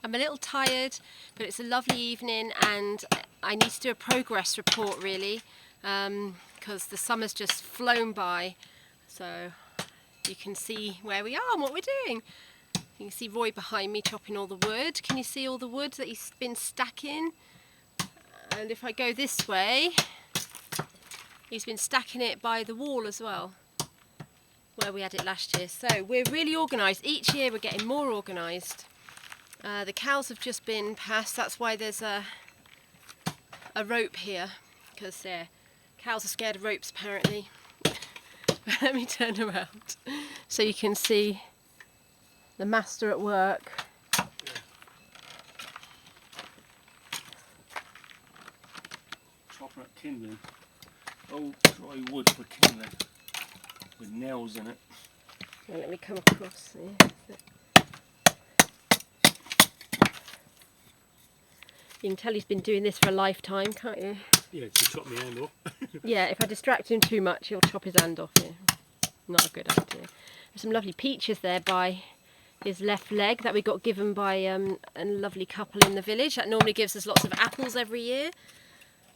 I'm a little tired, but it's a lovely evening and I need to do a progress report really, because the summer's just flown by. So you can see where we are and what we're doing. You can see Roy behind me chopping all the wood. Can you see all the wood that he's been stacking? And if I go this way, he's been stacking it by the wall as well, where we had it last year. So we're really organised. Each year we're getting more organised. The cows have just been passed, that's why there's a rope here, because cows are scared of ropes apparently. Let me turn around so you can see the master at work. Chopping up kindling, old dry wood for kindling, with nails in it. Well, let me come across here. You can tell he's been doing this for a lifetime, can't you? Yeah, to chop my hand off. Yeah, if I distract him too much, he'll chop his hand off. Yeah. Not a good idea. There's some lovely peaches there by his left leg that we got given by a lovely couple in the village. That normally gives us lots of apples every year.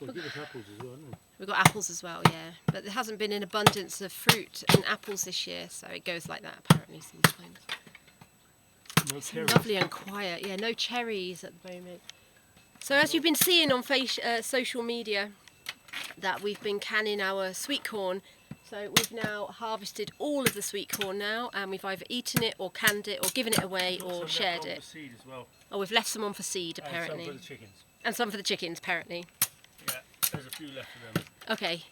Well, give us apples as well, haven't we? We've got apples as well, yeah. But there hasn't been an abundance of fruit and apples this year, so it goes like that apparently sometimes. No It's cherries. lovely and quiet. Yeah, no cherries at the moment. So as you've been seeing on social media, that we've been canning our sweet corn. So we've now harvested all of the sweet corn now, and we've either eaten it or canned it or given it away or shared it. Seed as well. Oh, we've left some on for seed apparently. And some for the chickens. And some for the chickens apparently. Yeah, there's a few left of them. Okay.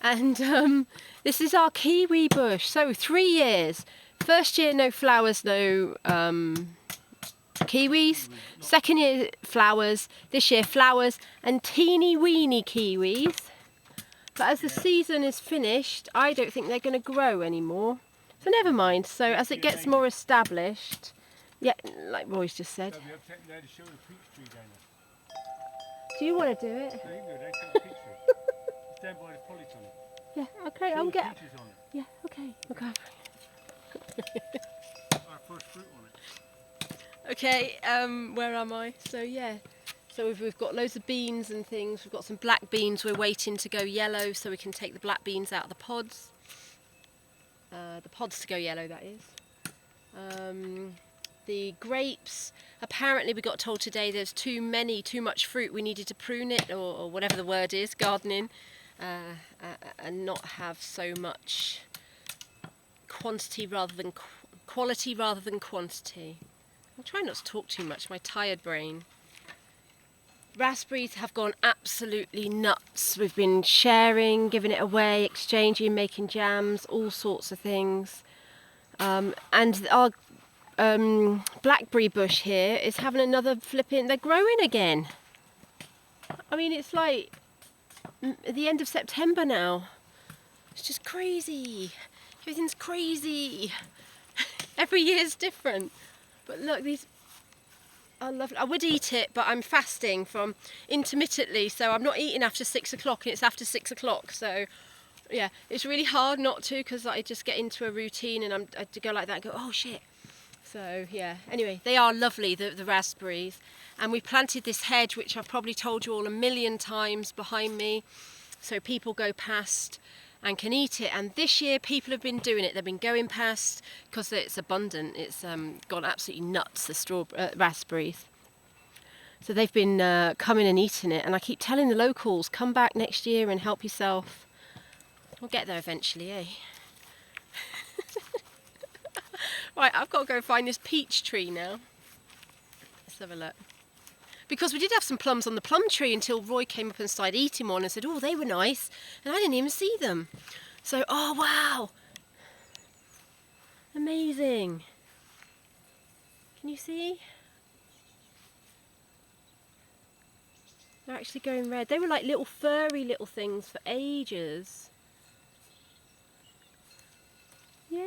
And this is our kiwi bush. So 3 years. First year no flowers, no kiwis. Second year flowers. This year flowers and teeny weeny kiwis. But as the season is finished, I don't think they're going to grow anymore. So never mind. So as it gets more established, yeah, like Roy's just said. So we have taken there to show the peach tree down there. Do you want to do it? There you go, there's the peach tree. It's down by the polytunnel. Yeah. Okay. All I'll the get. peaches on it. Yeah. Okay. Okay. Our first fruit on it. Okay, where am I? So yeah, so we've got loads of beans and things. We've got some black beans. We're waiting to go yellow so we can take the black beans out of the pods. The pods to go yellow, that is. The grapes, apparently we got told today there's too much fruit. We needed to prune it, or whatever the word is, gardening, and not have so much quantity rather than quality rather than quantity. I'm trying not to talk too much, my tired brain. Raspberries have gone absolutely nuts. We've been sharing, giving it away, exchanging, making jams, all sorts of things. And our blackberry bush here is having another flipping, they're growing again. I mean, it's like the end of September now. It's just crazy. Everything's crazy. Every year's different. But look, these are lovely. I would eat it, but I'm fasting from intermittently, so I'm not eating after 6 o'clock, and it's after 6 o'clock. So, yeah, it's really hard not to, because I just get into a routine and I go like that and go, oh shit. So, yeah. Anyway, they are lovely, the raspberries. And we planted this hedge, which I've probably told you all a million times, behind me, so people go past and can eat it. And this year people have been doing it. They've been going past because it's abundant. It's gone absolutely nuts, the raspberries. So they've been coming and eating it. And I keep telling the locals, come back next year and help yourself. We'll get there eventually, eh? Right, I've got to go find this peach tree now. Let's have a look. Because we did have some plums on the plum tree until Roy came up and started eating one and said, oh, they were nice. And I didn't even see them. So, oh, wow. Amazing. Can you see? They're actually going red. They were like little furry little things for ages. Yay,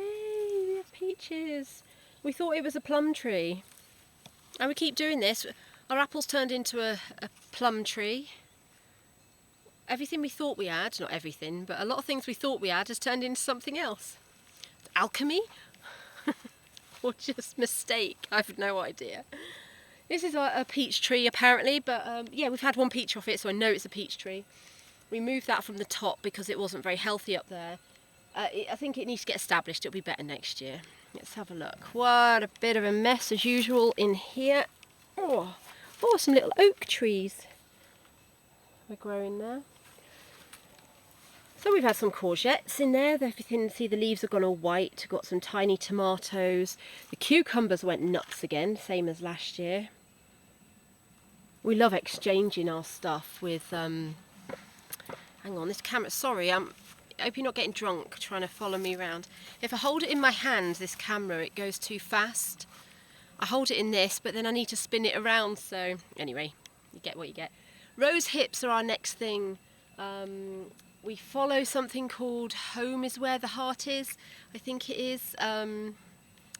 we have peaches. We thought it was a plum tree. And we keep doing this. Our apples turned into a plum tree. Everything we thought we had, not everything, but a lot of things we thought we had has turned into something else. Alchemy? Or just mistake? I have no idea. This is a peach tree apparently, but yeah, we've had one peach off it, so I know it's a peach tree. We moved that from the top because it wasn't very healthy up there. I think it needs to get established. It'll be better next year. Let's have a look. What a bit of a mess as usual in here. Oh, some little oak trees we're growing there. So we've had some courgettes in there. Everything, see, the leaves have gone all white. Got some tiny tomatoes. The cucumbers went nuts again, same as last year. We love exchanging our stuff with. Hang on, this camera. Sorry, I hope you're not getting drunk trying to follow me around. If I hold it in my hand, this camera, it goes too fast. I hold it in this, but then I need to spin it around. So anyway, you get what you get. Rose hips are our next thing. We follow something called Home is Where the Heart Is, I think it is. I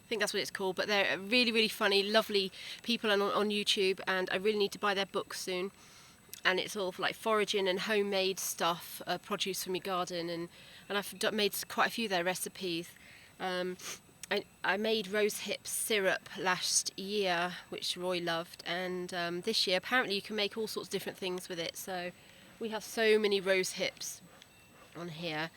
think that's what it's called, but they're really, really funny, lovely people on YouTube, and I really need to buy their book soon. And it's all like foraging and homemade stuff, produce from your garden, and I've made quite a few of their recipes. I made rose hip syrup last year, which Roy loved, and this year apparently you can make all sorts of different things with it. So we have so many rose hips on here.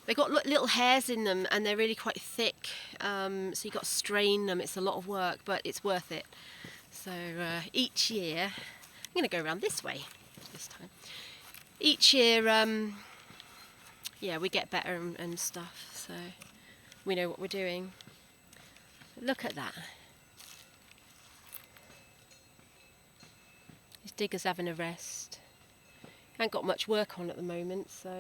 They've got little hairs in them and they're really quite thick, so you've got to strain them. It's a lot of work, but it's worth it. So each year, I'm going to go around this way this time. Each year, yeah, we get better and stuff, so we know what we're doing. Look at that. This digger's having a rest. Ain't got much work on at the moment, so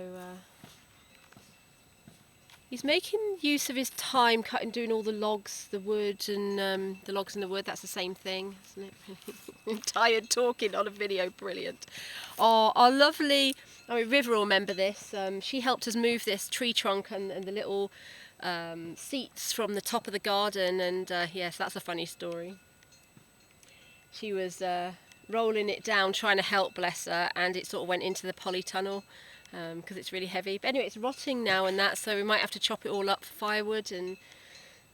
he's making use of his time doing all the logs, the wood, and the logs and the wood. That's the same thing, isn't it? I'm tired talking on a video. Brilliant. Oh, our lovely, I mean, River will remember this. She helped us move this tree trunk and the little seats from the top of the garden, and yes, that's a funny story. She was rolling it down, trying to help, bless her, and it sort of went into the polytunnel because it's really heavy. But anyway, it's rotting now and that, so we might have to chop it all up for firewood and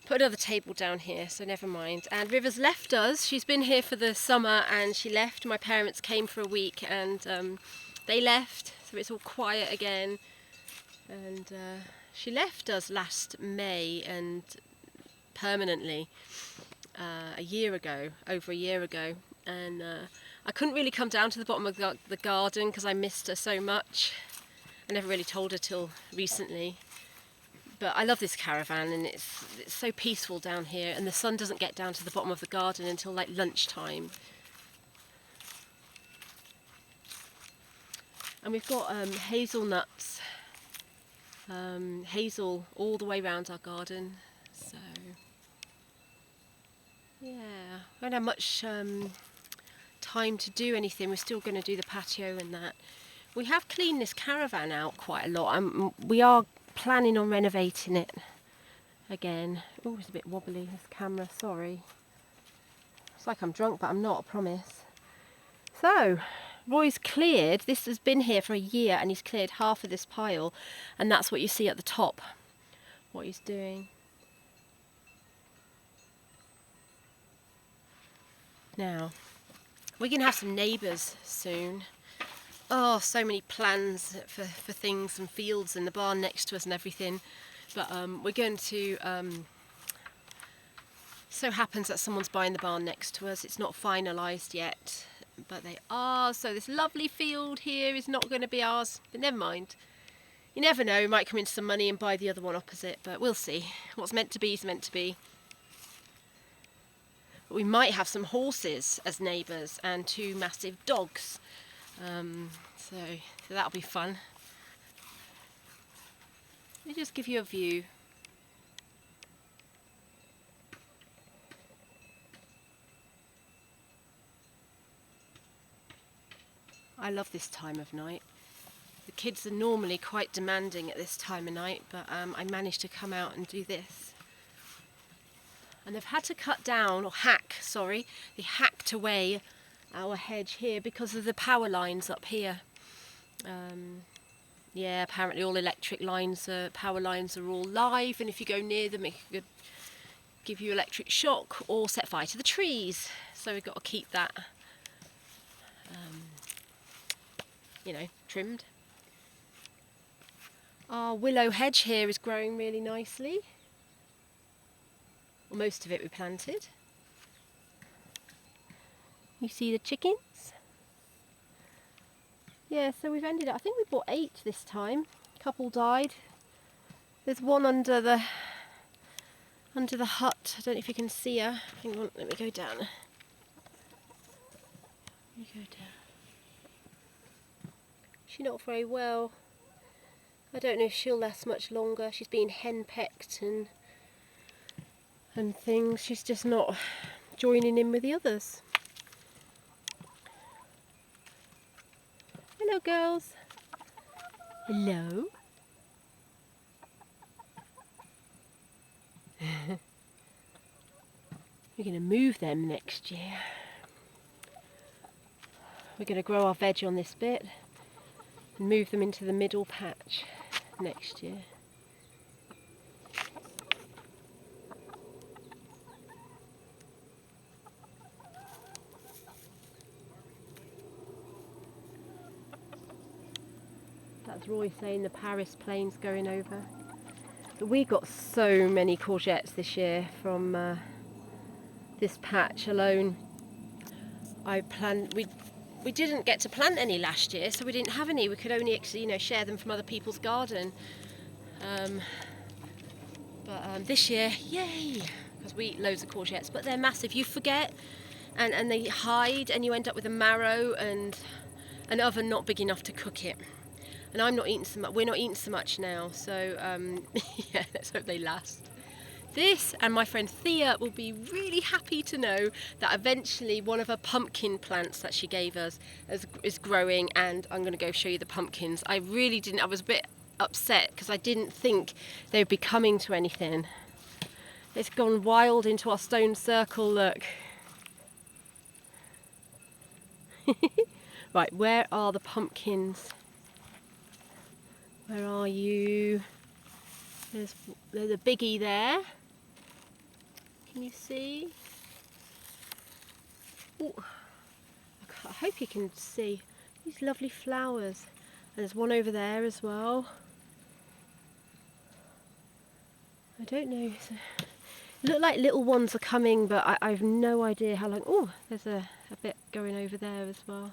put another table down here, so never mind. And River's left us. She's been here for the summer and she left. My parents came for a week and they left, so it's all quiet again. And she left us last May, and permanently, a year ago, over a year ago. And I couldn't really come down to the bottom of the garden because I missed her so much. I never really told her till recently. But I love this caravan, and it's so peaceful down here, and the sun doesn't get down to the bottom of the garden until like lunchtime. And we've got hazelnuts, hazel all the way around our garden. So yeah, I don't have much time to do anything. We're still going to do the patio and that. We have cleaned this caravan out quite a lot. We are planning on renovating it again. Oh, it's a bit wobbly, this camera, sorry. It's like I'm drunk, but I'm not, I promise. So, Roy's cleared, this has been here for a year, and he's cleared half of this pile, and that's what you see at the top, what he's doing. Now, we're going to have some neighbours soon. Oh, so many plans for things and fields and the barn next to us and everything. But we're going to... so happens that someone's buying the barn next to us. It's not finalised yet, but they are. So this lovely field here is not going to be ours, but never mind. You never know, we might come into some money and buy the other one opposite, but we'll see. What's meant to be is meant to be. But we might have some horses as neighbours and 2 massive dogs. So that'll be fun. Let me just give you a view. I love this time of night. The kids are normally quite demanding at this time of night, but I managed to come out and do this. And they've had to cut down, or hack, sorry, they hacked away our hedge here because of the power lines up here. Yeah, apparently all electric lines, power lines are all live, and if you go near them it could give you electric shock or set fire to the trees. So we've got to keep that, you know, trimmed. Our willow hedge here is growing really nicely. Well, most of it we planted. You see the chickens? Yeah, so we've ended up, I think we bought 8 this time. A couple died. There's one under the hut. I don't know if you can see her. Hang on, let me go down. Let me go down. She's not very well. I don't know if she'll last much longer. She's been henpecked and things. She's just not joining in with the others. Hello, girls. Hello. We're going to move them next year. We're going to grow our veg on this bit and move them into the middle patch next year. That's Roy saying the Paris plane's going over. But we got so many courgettes this year from this patch alone. We didn't get to plant any last year, so we didn't have any. We could only actually, you know, share them from other people's garden. But this year, yay! Because we eat loads of courgettes, but they're massive. You forget, and they hide, and you end up with a marrow and an oven not big enough to cook it. And I'm not eating so much. We're not eating so much now, so yeah, let's hope they last. This and my friend Thea will be really happy to know that eventually one of her pumpkin plants that she gave us is growing, and I'm going to go show you the pumpkins. I really didn't. I was a bit upset because I didn't think they would be coming to anything. It's gone wild into our stone circle. Look. Right, where are the pumpkins? Where are you? There's a biggie there. Can you see? Ooh. I hope you can see these lovely flowers. And there's one over there as well. I don't know. Look like little ones are coming, but I have no idea how long. Oh, there's a bit going over there as well.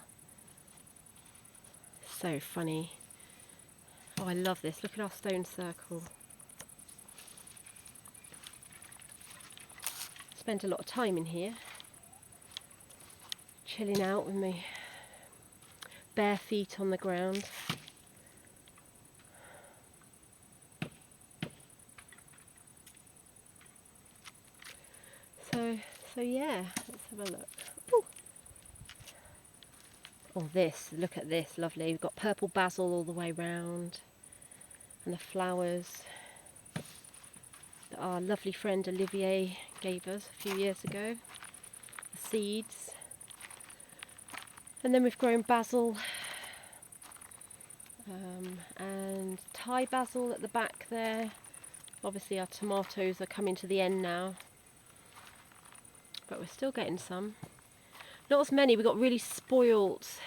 So funny. Oh, I love this. Look at our stone circle. Spent a lot of time in here, chilling out with my bare feet on the ground. So yeah, let's have a look. Ooh. Oh, look at this, lovely. We've got purple basil all the way round, and the flowers that our lovely friend Olivier gave us a few years ago, the seeds. And then we've grown basil and Thai basil at the back there. Obviously our tomatoes are coming to the end now, but we're still getting some. Not as many. We got really spoilt.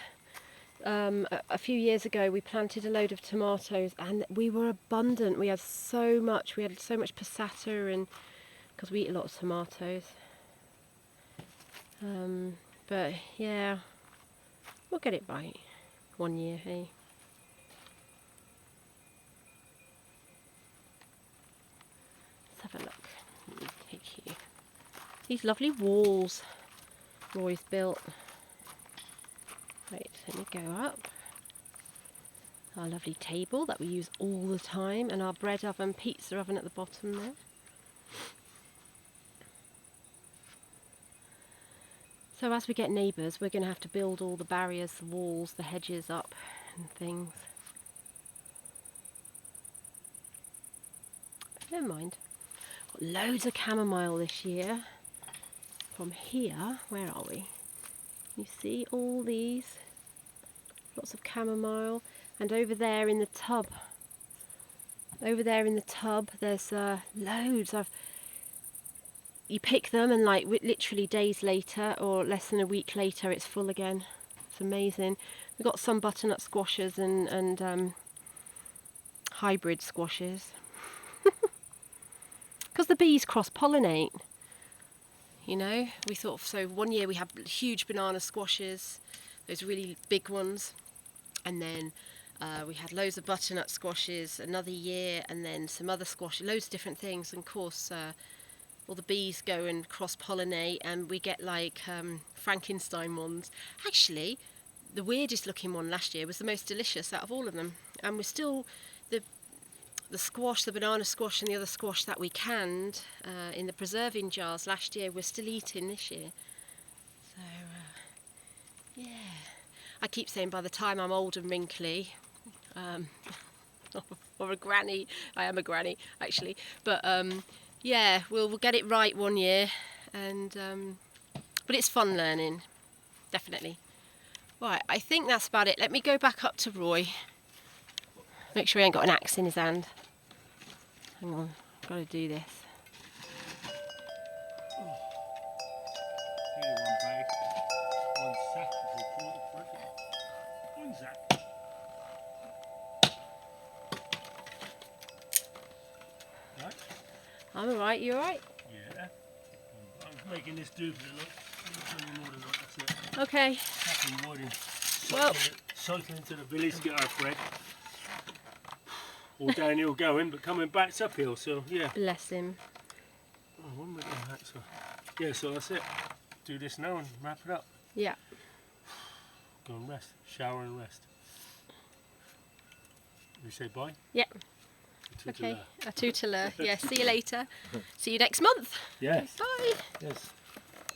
A few years ago we planted a load of tomatoes and we were abundant. We had so much. We had so much passata, and because we eat a lot of tomatoes. But yeah, we'll get it right one year, hey? Let's have a look. Let me take you. These lovely walls Roy's built. Right, let me go up. Our lovely table that we use all the time, and our bread oven, pizza oven at the bottom there. So as we get neighbours, we're going to have to build all the barriers, the walls, the hedges up and things. But never mind. Got loads of chamomile this year. From here, where are we? You see all these? Lots of chamomile. And over there in the tub. Over there in the tub, there's loads. you pick them and like literally days later or less than a week later it's full again. It's amazing. We've got some butternut squashes and hybrid squashes because the bees cross-pollinate. You know, we thought, so one year we had huge banana squashes, those really big ones, and then we had loads of butternut squashes another year, and then some other squashes, loads of different things, and of course all the bees go and cross-pollinate, and we get like Frankenstein ones. Actually, the weirdest looking one last year was the most delicious out of all of them, and we're still, the squash, the banana squash and the other squash that we canned in the preserving jars last year, we're still eating this year. So, yeah. I keep saying by the time I'm old and wrinkly, or a granny, I am a granny actually, but yeah, we'll get it right one year, and but it's fun learning, definitely. Right, I think that's about it. Let me go back up to Roy. Make sure he ain't got an axe in his hand. Hang on, I've got to do this. Here, one bag, one sack if you call it, one sack. Right? I'm alright, you alright? Yeah. I'm making this do for the night. I'm telling you more than that, that's it. Okay. Chopping wood and Well, cycling to the village to get our thread. All downhill going, but coming back's uphill, so yeah. bless him. Oh, when am I getting that? So, yeah, so that's it. Do this now and wrap it up. Yeah. Go and rest. Shower and rest. We say bye? Yeah. Tootler. Okay. A tootler. Yeah, see you later. See you next month. Yes. Bye. Yes.